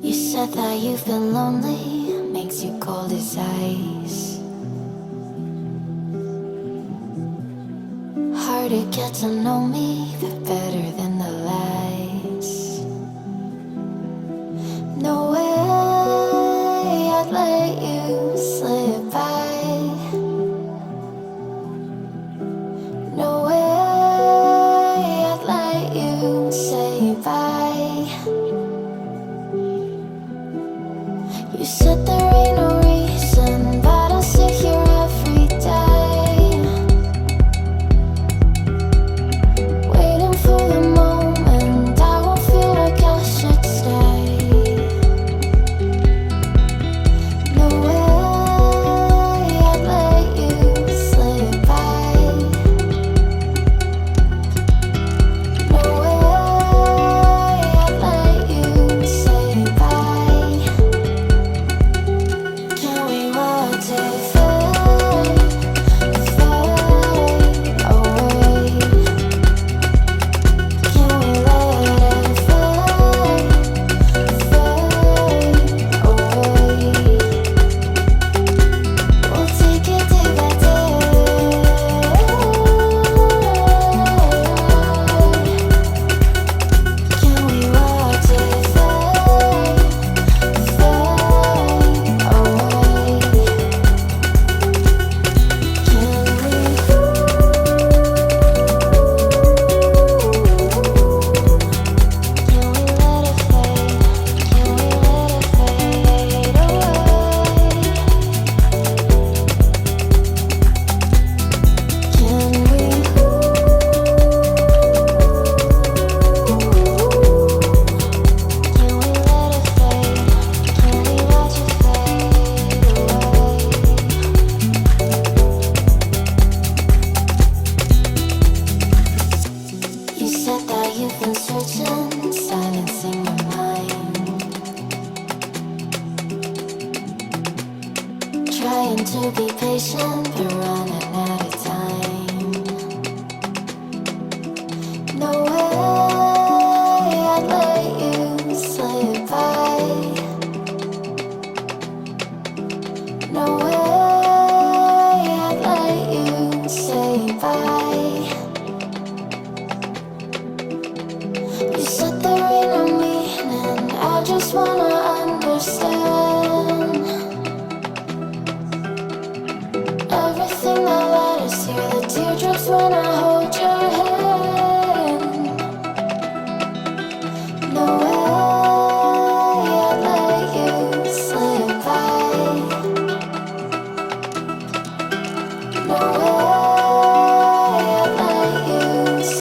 You said that you feel lonely, makes you cold as ice. Hard to get to know me, but better than the lies. No way I'd let you slip by. No way I'd let you say bye. You said there ain't no reason, but I'll sit here every day, waiting for the moment I won't feel like I should stay. No way I'd let you slip by. No way I'd let you say bye. Can we watch it fade, fade away? Can we let it fade, fade away? We'll take it day by day. Can we watch it fade, fade away? You said that you've been searching, silencing your mind, trying to be patient but running out of time. No way I'd let you slip by. No way I'd let you say bye. You said there ain't no meaning, I just wanna understand everything that led us here, the teardrops when I hold your hand. No way I'd let you slip by. No way